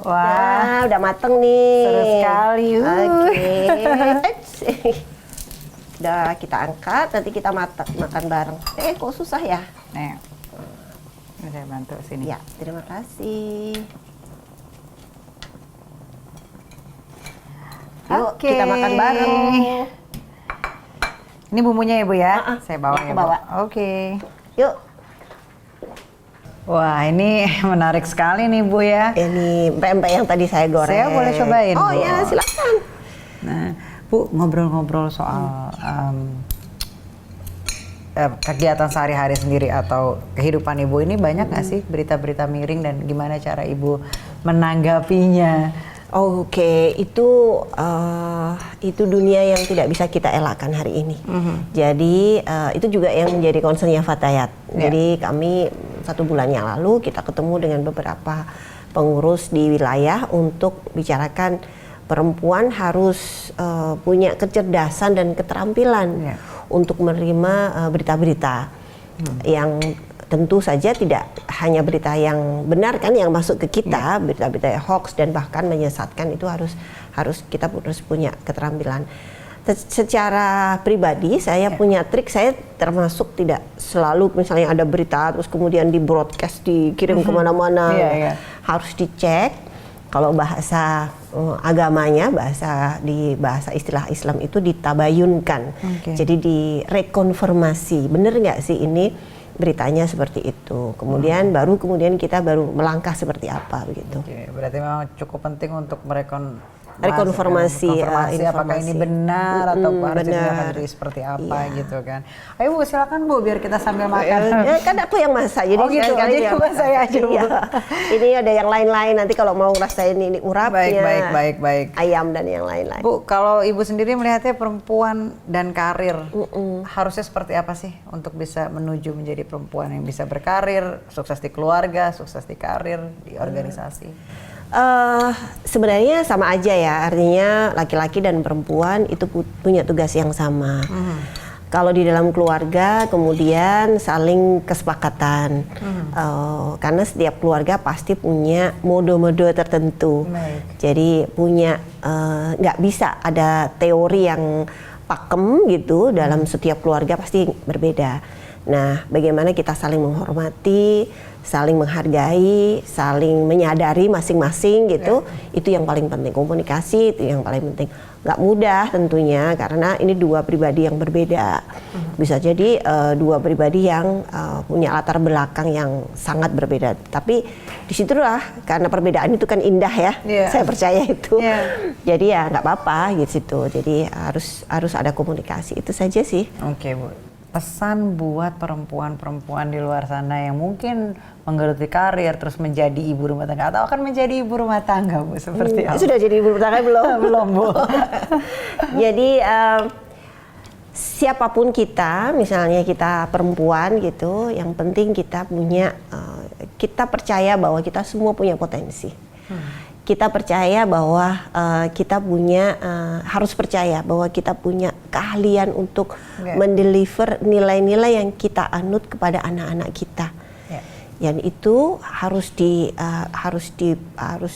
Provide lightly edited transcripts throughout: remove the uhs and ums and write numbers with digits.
Wah, udah mateng nih. Seru sekali. Oke. Udah kita angkat, nanti kita makan bareng. Kok susah ya? Nih, saya bantu sini. Ya, terima kasih. Yuk, kita makan bareng. Ini bumbunya ya Bu ya? Saya bawa ya, ya Bu. bawa. Oke. Yuk. Wah, ini menarik sekali nih Bu ya. Ini pempek yang tadi saya goreng. Saya boleh cobain Oh Bu? ya, silakan. Nah, Bu, ngobrol-ngobrol soal kegiatan sehari-hari sendiri atau kehidupan Ibu ini banyak nggak sih berita-berita miring dan gimana cara Ibu menanggapinya? Oke, itu dunia yang tidak bisa kita elakkan hari ini. Jadi itu juga yang menjadi concernnya Fatayat. Jadi kami 1 bulan yang lalu kita ketemu dengan beberapa pengurus di wilayah untuk bicarakan perempuan harus punya kecerdasan dan keterampilan untuk menerima berita-berita yang tentu saja tidak hanya berita yang benar kan yang masuk ke kita, berita-berita hoax dan bahkan menyesatkan itu harus kita harus punya keterampilan. Secara pribadi saya punya trik, saya termasuk tidak selalu misalnya ada berita terus kemudian di broadcast dikirim kemana-mana, harus dicek. Kalau bahasa agamanya, bahasa istilah Islam itu ditabayunkan, jadi direkonfirmasi, bener nggak sih ini beritanya seperti itu. Kemudian kemudian kita melangkah seperti apa begitu. Oke, berarti memang cukup penting untuk rekonfirmasi apakah ini benar atau harus digunakan seperti apa gitu kan. Ayo Bu, silakan Bu biar kita sambil makan. Kan aku yang masak jadi gitu. Jadi saya aja Bu. Ini ada yang lain-lain nanti kalau mau rasain ini urapnya. Baik. Ayam dan yang lain-lain. Bu, kalau Ibu sendiri melihatnya perempuan dan karir harusnya seperti apa sih untuk bisa menuju menjadi perempuan yang bisa berkarir, sukses di keluarga, sukses di karir, di organisasi? Sebenarnya sama aja ya, artinya laki-laki dan perempuan itu punya tugas yang sama. Kalau di dalam keluarga kemudian saling kesepakatan, karena setiap keluarga pasti punya mode-mode tertentu. Jadi punya nggak bisa ada teori yang pakem gitu dalam setiap keluarga, pasti berbeda. Nah, bagaimana kita saling menghormati, saling menghargai, saling menyadari masing-masing gitu, itu yang paling penting. Komunikasi itu yang paling penting. Nggak mudah tentunya karena ini 2 pribadi yang berbeda. Bisa jadi 2 pribadi yang punya latar belakang yang sangat berbeda. Tapi disitulah karena perbedaan itu kan indah ya, saya percaya itu. Jadi ya nggak apa-apa gitu. Jadi harus ada komunikasi, itu saja sih. Oke Bu. Pesan buat perempuan-perempuan di luar sana yang mungkin menggeluti karir terus menjadi ibu rumah tangga atau akan menjadi ibu rumah tangga Bu, seperti apa? Sudah jadi ibu rumah tangga belum? Belum Bu. Jadi siapapun kita, misalnya kita perempuan gitu, yang penting kita kita percaya bahwa kita semua punya potensi. Kita percaya bahwa harus percaya bahwa kita punya keahlian untuk mendeliver nilai-nilai yang kita anut kepada anak-anak kita. Yang itu harus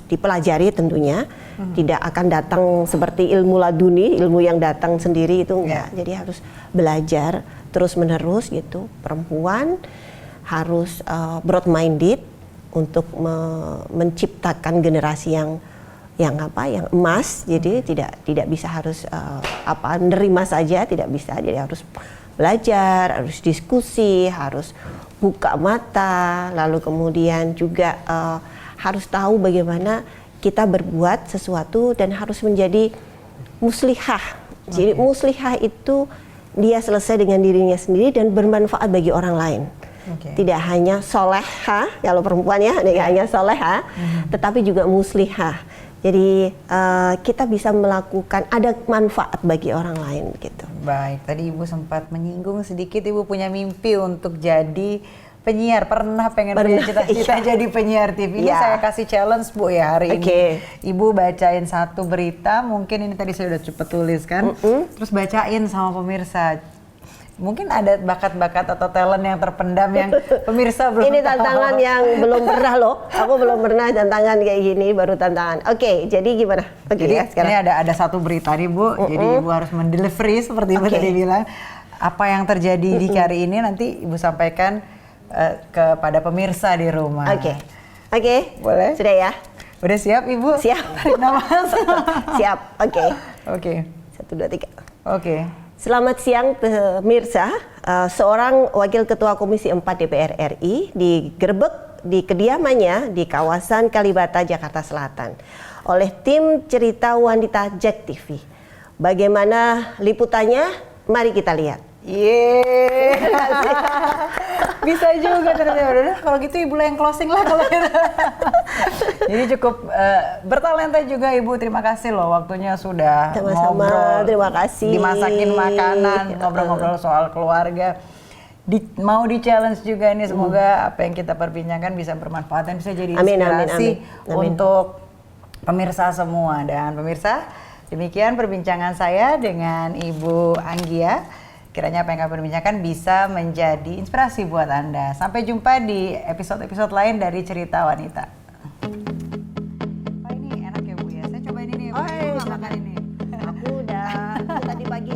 dipelajari tentunya. Tidak akan datang seperti ilmu laduni, ilmu yang datang sendiri itu enggak. Jadi harus belajar terus-menerus gitu. Perempuan harus broad minded untuk menciptakan generasi yang emas. Jadi tidak bisa harus nerima saja, tidak bisa. Jadi harus belajar, harus diskusi, harus buka mata, lalu kemudian juga harus tahu bagaimana kita berbuat sesuatu dan harus menjadi muslihah. Jadi muslihah itu dia selesai dengan dirinya sendiri dan bermanfaat bagi orang lain. Tidak hanya soleha, kalau perempuan ya, tidak hanya soleha, tetapi juga muslihah. Jadi kita bisa melakukan, ada manfaat bagi orang lain gitu. Baik, tadi Ibu sempat menyinggung sedikit Ibu punya mimpi untuk jadi penyiar, pernah punya cita-cita jadi penyiar TV. Ini saya kasih challenge Bu ya hari ini. Ibu bacain 1 berita, mungkin ini tadi saya udah cepet tulis kan, terus bacain sama pemirsa. Mungkin ada bakat-bakat atau talent yang terpendam yang pemirsa belum Ini tahu. tantangan yang belum pernah loh. Aku belum pernah tantangan kayak gini, baru tantangan. Oke, jadi gimana? Oke, Jadi ya sekarang. ini ada satu berita nih Bu, jadi Ibu harus mendelivery seperti Ibu tadi bilang. Apa yang terjadi di KRI ini nanti Ibu sampaikan kepada pemirsa di rumah. Oke. Boleh? Sudah ya? Udah siap Ibu? Siap. Tarik nafas. Siap. Oke. Oke. 1, 2, 3. Oke. Selamat siang pemirsa. Seorang Wakil Ketua Komisi 4 DPR RI digerebek di kediamannya di kawasan Kalibata, Jakarta Selatan oleh tim cerita wanita Jack TV. Bagaimana liputannya? Mari kita lihat. Yeay. Bisa juga ternyata. Udah, kalau gitu Ibu lah yang closing lah kalau gitu. Jadi cukup bertalenta juga Ibu. Terima kasih loh waktunya sudah Sama-sama, ngobrol. terima kasih. Dimasakin makanan, ngobrol-ngobrol soal keluarga. Mau di challenge juga ini, semoga apa yang kita perbincangkan bisa bermanfaat dan bisa jadi inspirasi untuk pemirsa semua. Dan pemirsa, demikian perbincangan saya dengan Ibu Anggia. Kiranya apa yang kami perbincangkan bisa menjadi inspirasi buat Anda. Sampai jumpa di episode-episode lain dari Cerita Wanita. Oh, ini enak ya Bu ya. Saya cobain ini. Oh, makan ini. Aku tadi pagi